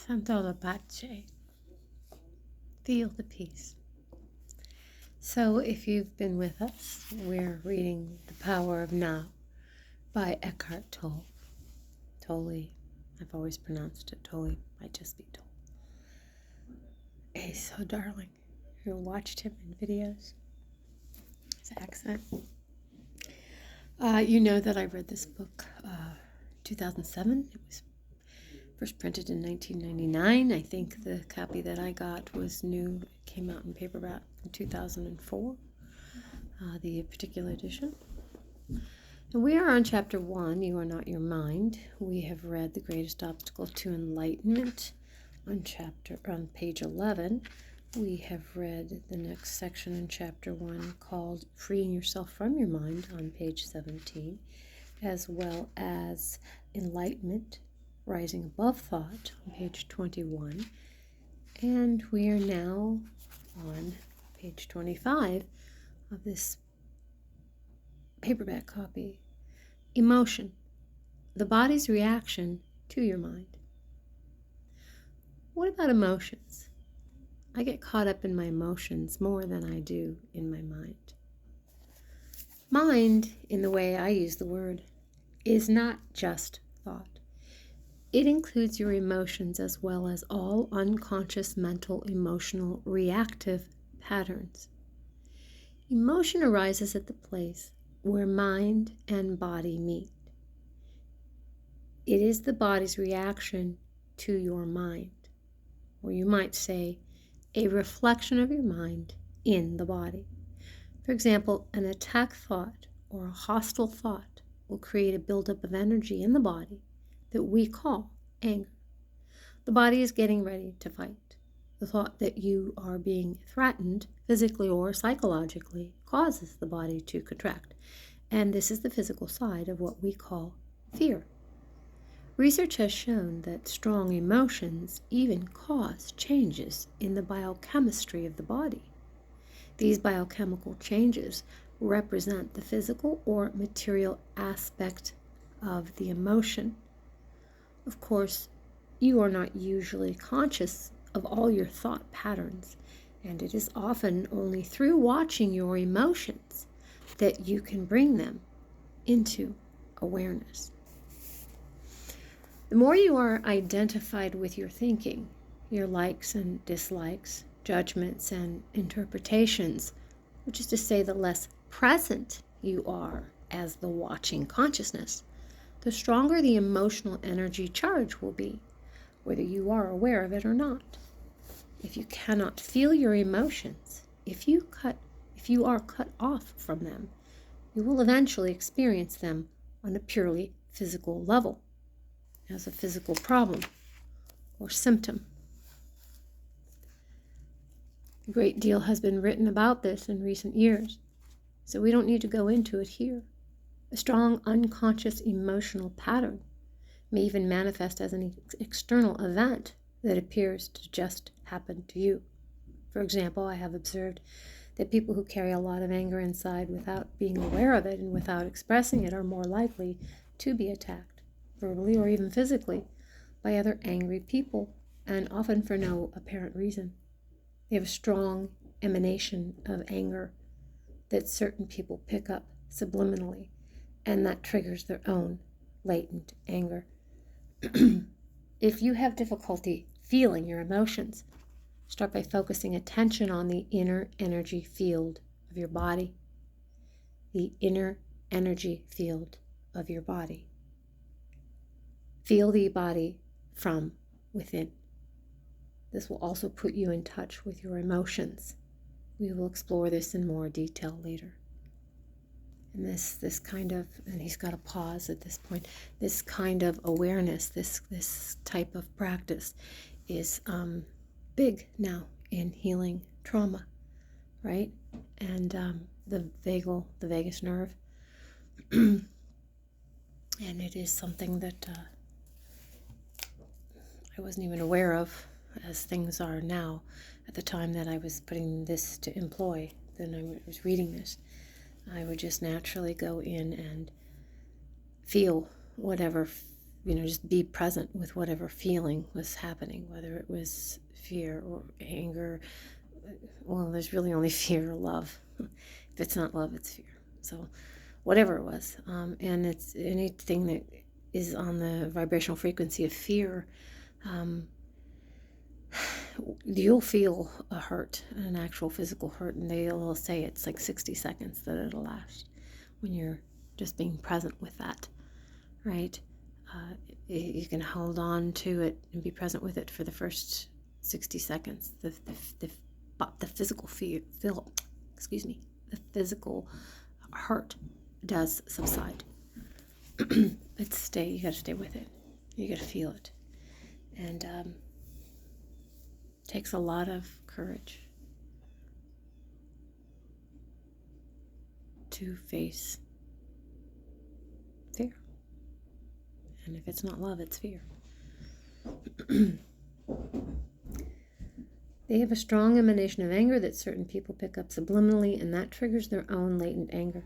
Santo la pace. Feel the peace. So if you've been with us, we're reading The Power of Now by Eckhart Tolle. Tolle. I've always pronounced it Tolle. Might just be Tolle. He's so darling. You watched him in videos. His accent. You know that I read this book 2007. It was first printed in 1999. I think the copy that I got was new. It came out in paperback in 2004, the particular edition. And we are on chapter 1, You Are Not Your Mind. We have read The Greatest Obstacle to Enlightenment on page 11. We have read the next section in chapter 1 called Freeing Yourself from Your Mind on page 17, as well as Enlightenment, Rising Above Thought on page 21. And we are now on page 25 of this paperback copy. Emotion, the body's reaction to your mind. What about emotions? I get caught up in my emotions more than I do in my mind. Mind, in the way I use the word, is not just thought. It includes your emotions as well as all unconscious mental, emotional, reactive patterns. Emotion arises at the place where mind and body meet. It is the body's reaction to your mind, or you might say, a reflection of your mind in the body. For example, an attack thought or a hostile thought will create a buildup of energy in the body that we call anger. The body is getting ready to fight. The thought that you are being threatened physically or psychologically causes the body to contract. And this is the physical side of what we call fear. Research has shown that strong emotions even cause changes in the biochemistry of the body. These biochemical changes represent the physical or material aspect of the emotion. Of course, you are not usually conscious of all your thought patterns, and it is often only through watching your emotions that you can bring them into awareness. The more you are identified with your thinking, your likes and dislikes, judgments and interpretations, which is to say the less present you are as the watching consciousness, the stronger the emotional energy charge will be, whether you are aware of it or not. If you cannot feel your emotions, if you are cut off from them, you will eventually experience them on a purely physical level, as a physical problem or symptom. A great deal has been written about this in recent years, so we don't need to go into it here. A strong unconscious emotional pattern may even manifest as an external event that appears to just happen to you. For example, I have observed that people who carry a lot of anger inside without being aware of it and without expressing it are more likely to be attacked, verbally or even physically, by other angry people, and often for no apparent reason. They have a strong emanation of anger that certain people pick up subliminally, and that triggers their own latent anger. If you have difficulty feeling your emotions, start by focusing attention on the inner energy field of your body. The inner energy field of your body. Feel the body from within. This will also put you in touch with your emotions. We will explore this in more detail later. And this kind of, and he's got a pause at this point, this kind of awareness, this type of practice is big now in healing trauma, right? And the vagus nerve. And it is something that I wasn't even aware of as things are now at the time that I was putting this to employ. Then I was reading this. I would just naturally go in and feel whatever just be present with whatever feeling was happening, whether it was fear or anger. Well, there's really only fear or love. If it's not love, it's fear. So whatever it was, and it's anything that is on the vibrational frequency of fear, you'll feel a hurt, an actual physical hurt, and they'll say it's like 60 seconds that it'll last when you're just being present with that, right? You can hold on to it and be present with it for the first 60 seconds. The physical the physical hurt does subside. But you got to stay with it. You got to feel it. And takes a lot of courage to face fear. And if it's not love, it's fear. They have a strong emanation of anger that certain people pick up subliminally, and that triggers their own latent anger.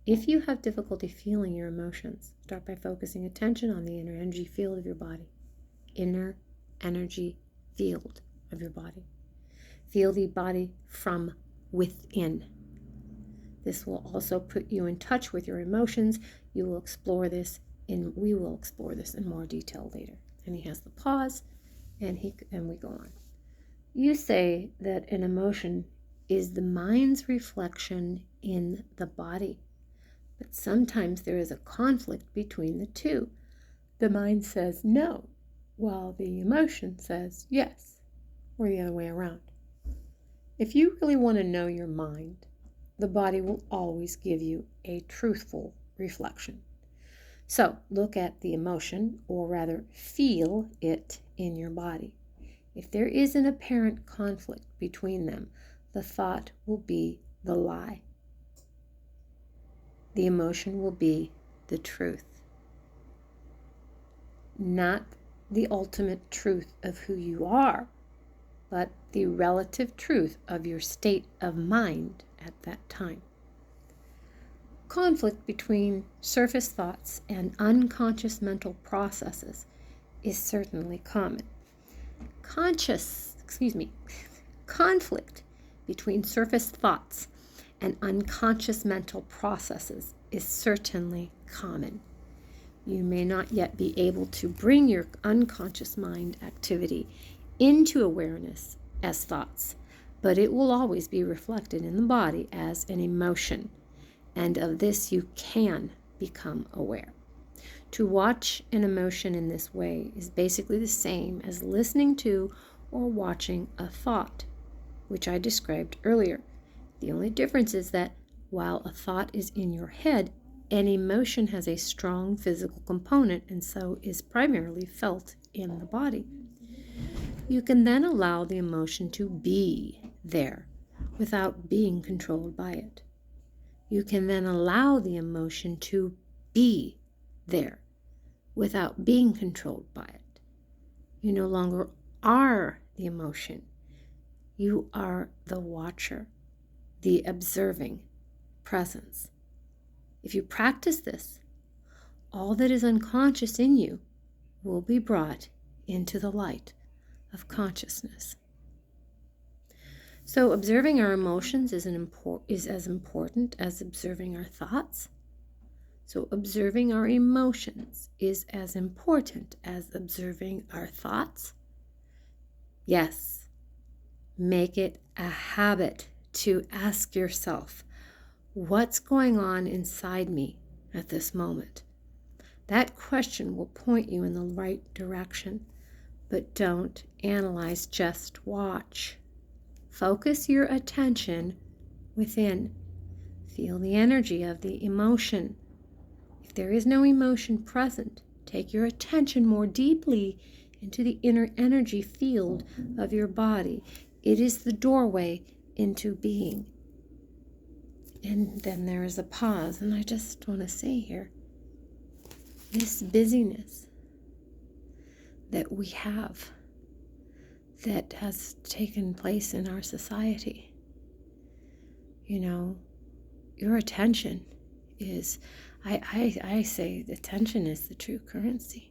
If you have difficulty feeling your emotions, start by focusing attention on the inner energy field of your body. Inner energy field of your body. Feel the body from within. This will also put you in touch with your emotions. We will explore this in more detail later. And he has the pause, and we go on. You say that an emotion is the mind's reflection in the body, but sometimes there is a conflict between the two. The mind says no, while the emotion says yes, or the other way around. If you really want to know your mind, the body will always give you a truthful reflection. So look at the emotion, or rather feel it in your body. If there is an apparent conflict between them, the thought will be the lie. The emotion will be the truth. Not the ultimate truth of who you are, but the relative truth of your state of mind at that time. Conflict between surface thoughts and unconscious mental processes is certainly common. Conflict between surface thoughts and unconscious mental processes is certainly common. You may not yet be able to bring your unconscious mind activity into awareness as thoughts, but it will always be reflected in the body as an emotion, and of this you can become aware. To watch an emotion in this way is basically the same as listening to or watching a thought, which I described earlier. The only difference is that while a thought is in your head, an emotion has a strong physical component and so is primarily felt in the body. You can then allow the emotion to be there without being controlled by it. You can then allow the emotion to be there without being controlled by it. You no longer are the emotion. You are the watcher, the observing presence. If you practice this, all that is unconscious in you will be brought into the light of consciousness. So observing our emotions is as important as observing our thoughts. So observing our emotions is as important as observing our thoughts. Yes, make it a habit to ask yourself, what's going on inside me at this moment? That question will point you in the right direction, but don't analyze, just watch. Focus your attention within. Feel the energy of the emotion. If there is no emotion present, take your attention more deeply into the inner energy field of your body. It is the doorway into being. And then there is a pause, and I just want to say here, this busyness that we have, that has taken place in our society, your attention is, I say attention is the true currency.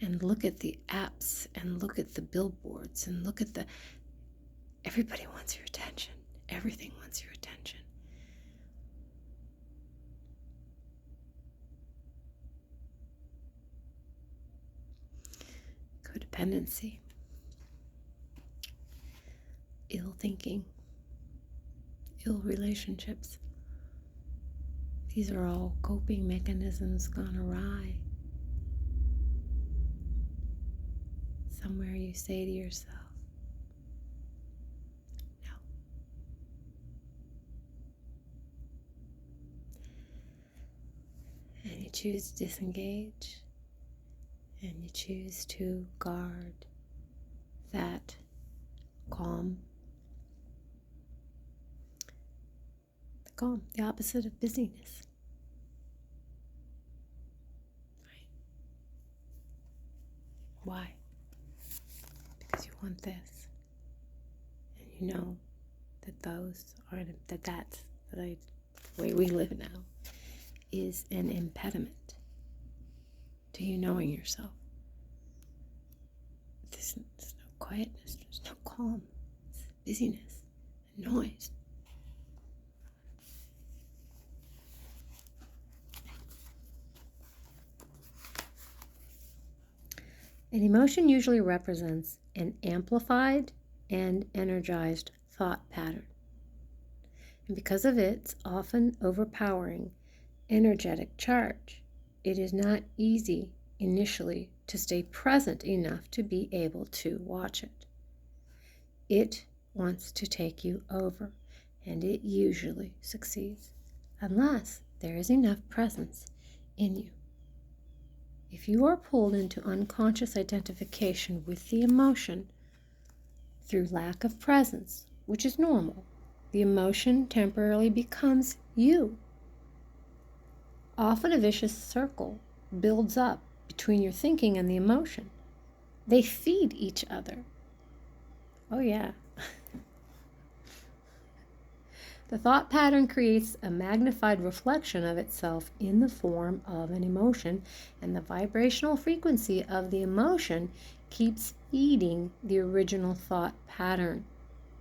and look at the apps and look at the billboards and look at everybody wants your attention. Everything wants your attention. Codependency, ill thinking, ill relationships. These are all coping mechanisms gone awry. Somewhere you say to yourself, no. And you choose to disengage, and you choose to guard that calm. The calm, the opposite of busyness. Right? Why? Because you want this, and you know that that's the way we live now is an impediment to you knowing yourself. There's no quietness, there's no calm, it's busyness and noise. An emotion usually represents an amplified and energized thought pattern. And because of its often overpowering energetic charge, it is not easy initially to stay present enough to be able to watch it. It wants to take you over, and it usually succeeds, unless there is enough presence in you. If you are pulled into unconscious identification with the emotion through lack of presence, which is normal, the emotion temporarily becomes you. Often a vicious circle builds up between your thinking and the emotion. They feed each other. Oh yeah. The thought pattern creates a magnified reflection of itself in the form of an emotion, and the vibrational frequency of the emotion keeps feeding the original thought pattern.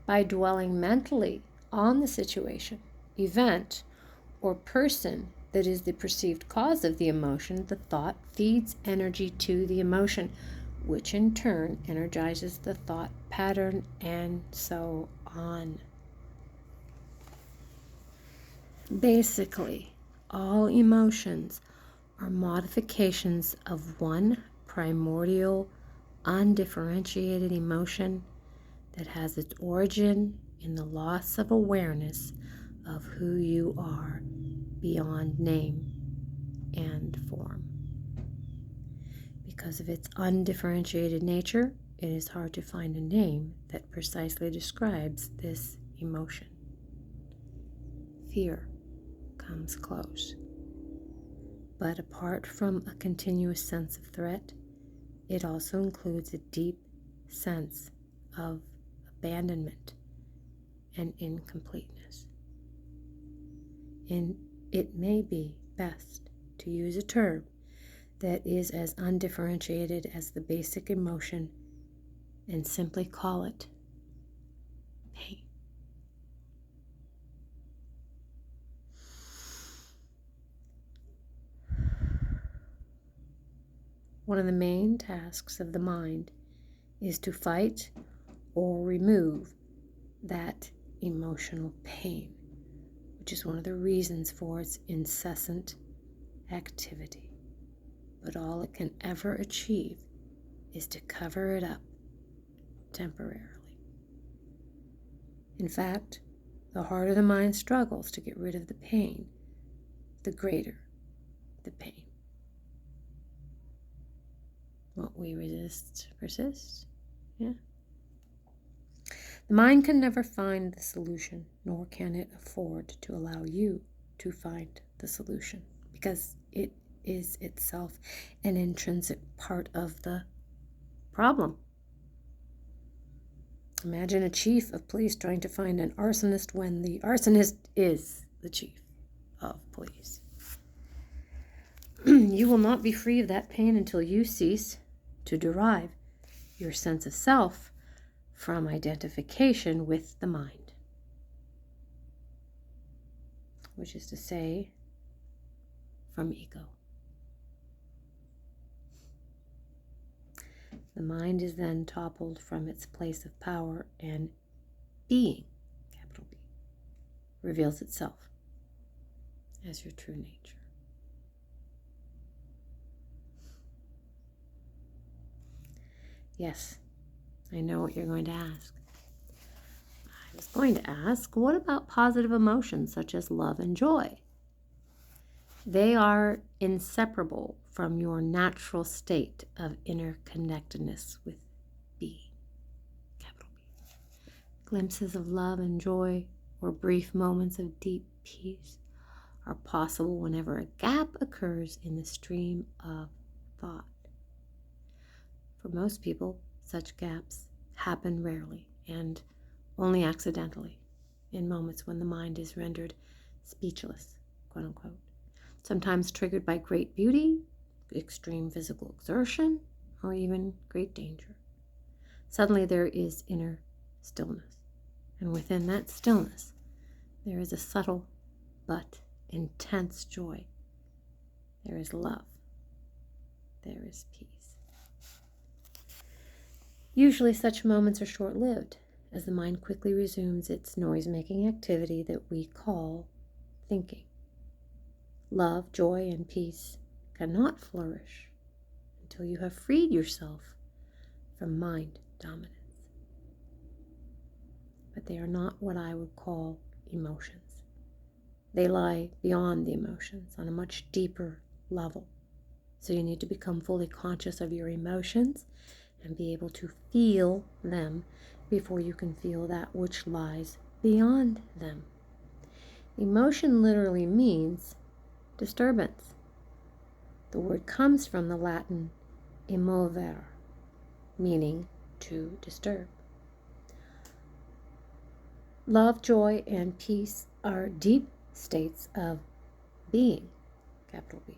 By dwelling mentally on the situation, event, or person that is the perceived cause of the emotion, the thought feeds energy to the emotion, which in turn energizes the thought pattern, and so on. Basically, all emotions are modifications of one primordial, undifferentiated emotion that has its origin in the loss of awareness of who you are beyond name and form. Because of its undifferentiated nature, it is hard to find a name that precisely describes this emotion. Fear comes close. But apart from a continuous sense of threat, it also includes a deep sense of abandonment and incompleteness. And it may be best to use a term that is as undifferentiated as the basic emotion and simply call it pain. One of the main tasks of the mind is to fight or remove that emotional pain, which is one of the reasons for its incessant activity. But all it can ever achieve is to cover it up temporarily. In fact, the harder the mind struggles to get rid of the pain, the greater the pain. What we resist persists. Yeah. The mind can never find the solution, nor can it afford to allow you to find the solution, because it is itself an intrinsic part of the problem. Imagine a chief of police trying to find an arsonist when the arsonist is the chief of police. You will not be free of that pain until you cease to derive your sense of self from identification with the mind, which is to say, from ego. The mind is then toppled from its place of power, and being, capital B, reveals itself as your true nature. Yes, I know what you're going to ask. I was going to ask, what about positive emotions such as love and joy? They are inseparable from your natural state of interconnectedness with being, capital B. Glimpses of love and joy or brief moments of deep peace are possible whenever a gap occurs in the stream of thought. For most people, such gaps happen rarely and only accidentally, in moments when the mind is rendered speechless, quote unquote, sometimes triggered by great beauty, extreme physical exertion, or even great danger. Suddenly there is inner stillness, and within that stillness there is a subtle but intense joy. There is love. There is peace. Usually such moments are short-lived, as the mind quickly resumes its noise-making activity that we call thinking. Love, joy, and peace cannot flourish until you have freed yourself from mind dominance. But they are not what I would call emotions. They lie beyond the emotions on a much deeper level. So you need to become fully conscious of your emotions and be able to feel them before you can feel that which lies beyond them. Emotion literally means disturbance. The word comes from the Latin emovere, meaning to disturb. Love, joy, and peace are deep states of being, capital B,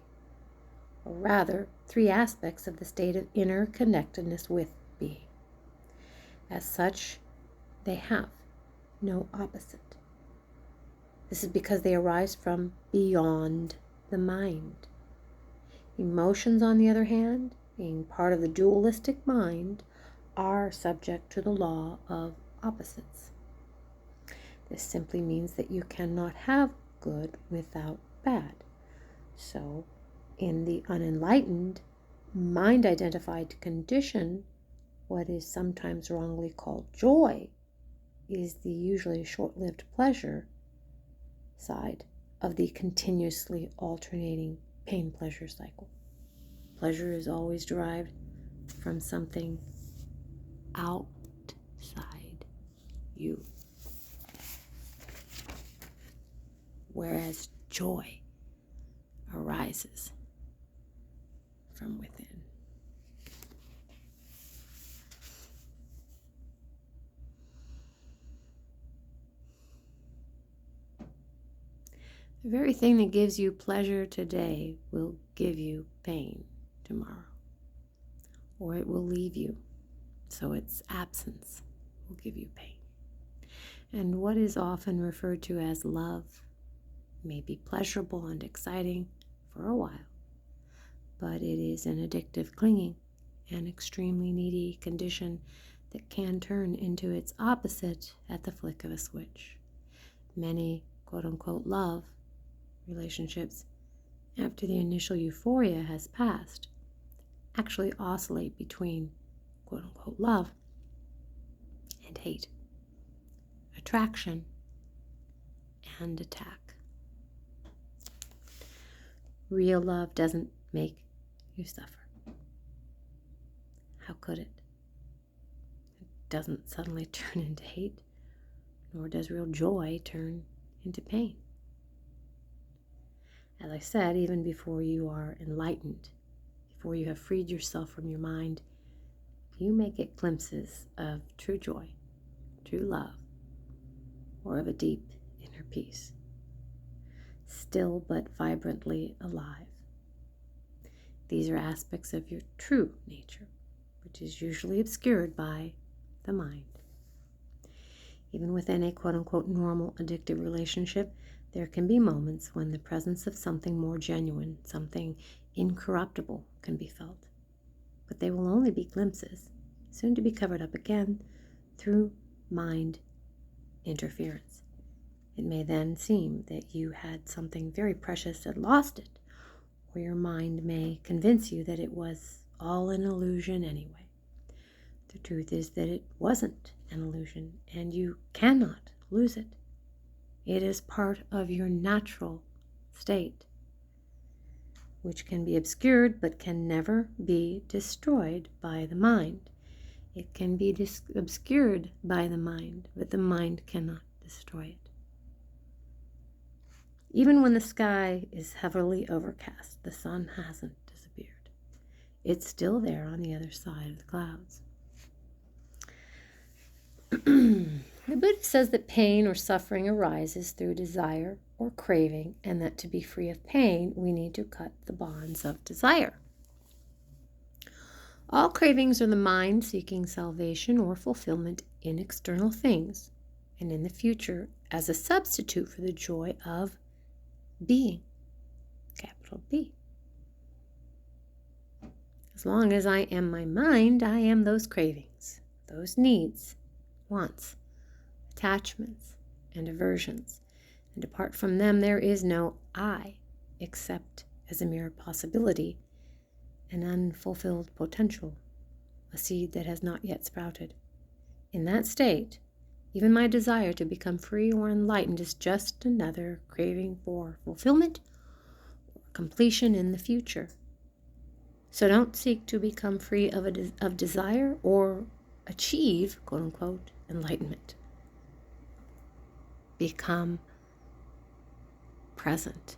or rather, three aspects of the state of inner connectedness with being. As such, they have no opposite. This is because they arise from beyond the mind. Emotions, on the other hand, being part of the dualistic mind, are subject to the law of opposites. This simply means that you cannot have good without bad. So, in the unenlightened, mind-identified condition, what is sometimes wrongly called joy is the usually short-lived pleasure side of the continuously alternating pain-pleasure cycle. Pleasure is always derived from something outside you, whereas joy arises from within. The very thing that gives you pleasure today will give you pain tomorrow, or it will leave you, so its absence will give you pain. And what is often referred to as love may be pleasurable and exciting for a while, but it is an addictive clinging, an extremely needy condition that can turn into its opposite at the flick of a switch. Many quote-unquote love relationships, after the initial euphoria has passed, actually oscillate between quote-unquote love and hate, attraction and attack. Real love doesn't make you suffer. How could it? It doesn't suddenly turn into hate, nor does real joy turn into pain. As I said, even before you are enlightened, before you have freed yourself from your mind, you may get glimpses of true joy, true love, or of a deep inner peace, still but vibrantly alive. These are aspects of your true nature, which is usually obscured by the mind. Even within a quote-unquote normal addictive relationship, there can be moments when the presence of something more genuine, something incorruptible, can be felt. But they will only be glimpses, soon to be covered up again through mind interference. It may then seem that you had something very precious and lost it, or your mind may convince you that it was all an illusion anyway. The truth is that it wasn't an illusion, and you cannot lose it. It is part of your natural state, which can be obscured but can never be destroyed by the mind. It can be obscured by the mind, but the mind cannot destroy it. Even when the sky is heavily overcast, the sun hasn't disappeared. It's still there on the other side of the clouds. The Buddha says that pain or suffering arises through desire or craving, and that to be free of pain, we need to cut the bonds of desire. All cravings are the mind seeking salvation or fulfillment in external things, and in the future as a substitute for the joy of being, capital B. As long as I am my mind, I am those cravings, those needs, wants, attachments, and aversions. And apart from them, there is no I, except as a mere possibility, an unfulfilled potential, a seed that has not yet sprouted. In that state, even my desire to become free or enlightened is just another craving for fulfillment or completion in the future. So don't seek to become free of desire or achieve, quote-unquote, enlightenment. Become present.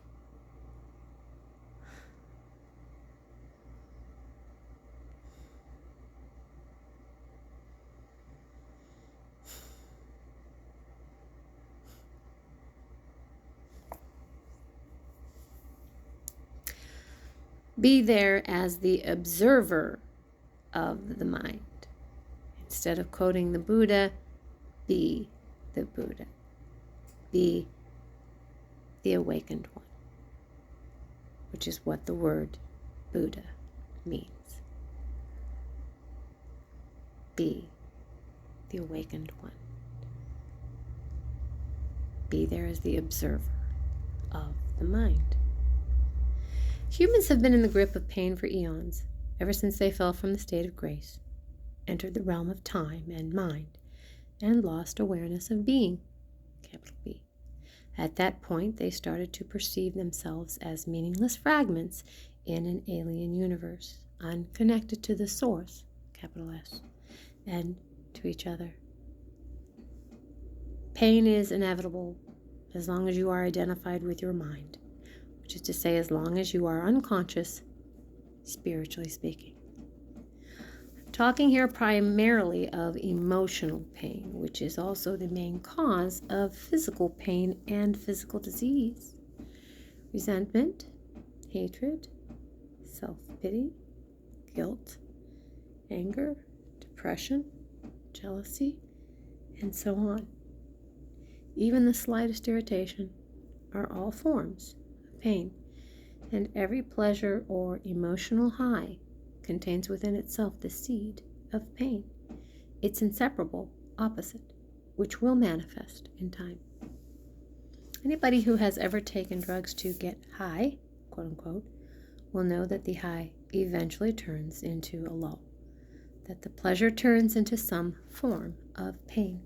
Be there as the observer of the mind. Instead of quoting the Buddha, be the Buddha. Be the awakened one, which is what the word Buddha means. Be the awakened one. Be there as the observer of the mind. Humans have been in the grip of pain for eons, ever since they fell from the state of grace, entered the realm of time and mind, and lost awareness of being, capital B. At that point, they started to perceive themselves as meaningless fragments in an alien universe, unconnected to the source, capital S, and to each other. Pain is inevitable as long as you are identified with your mind, which is to say, as long as you are unconscious, spiritually speaking. I'm talking here primarily of emotional pain, which is also the main cause of physical pain and physical disease. Resentment, hatred, self-pity, guilt, anger, depression, jealousy, and so on. Even the slightest irritation are all forms of pain, and every pleasure or emotional high contains within itself the seed of pain, its inseparable opposite, which will manifest in time. Anybody who has ever taken drugs to get high, quote unquote, will know that the high eventually turns into a low, that the pleasure turns into some form of pain.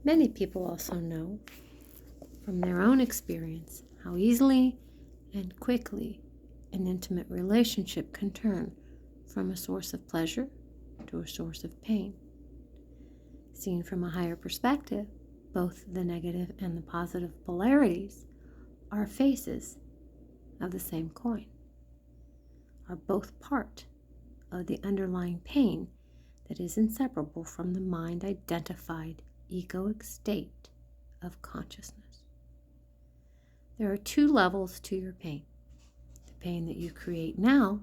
Many people also know from their own experience how easily and quickly an intimate relationship can turn from a source of pleasure to a source of pain. Seen from a higher perspective, both the negative and the positive polarities are faces of the same coin, are both part of the underlying pain that is inseparable from the mind-identified egoic state of consciousness. There are two levels to your pain. The pain that you create now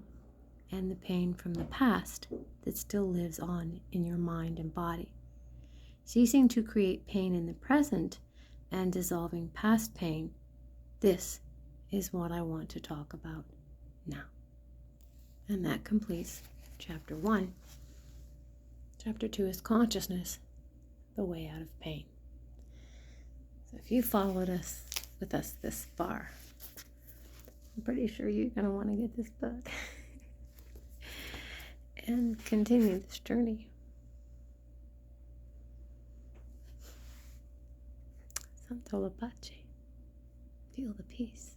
and the pain from the past that still lives on in your mind and body. Ceasing to create pain in the present and dissolving past pain, this is what I want to talk about now. And that completes Chapter 1. Chapter 2 is Consciousness, the way out of pain. So if you followed us with us this far, I'm pretty sure you're going to want to get this book and continue this journey. Tolle. Feel the peace.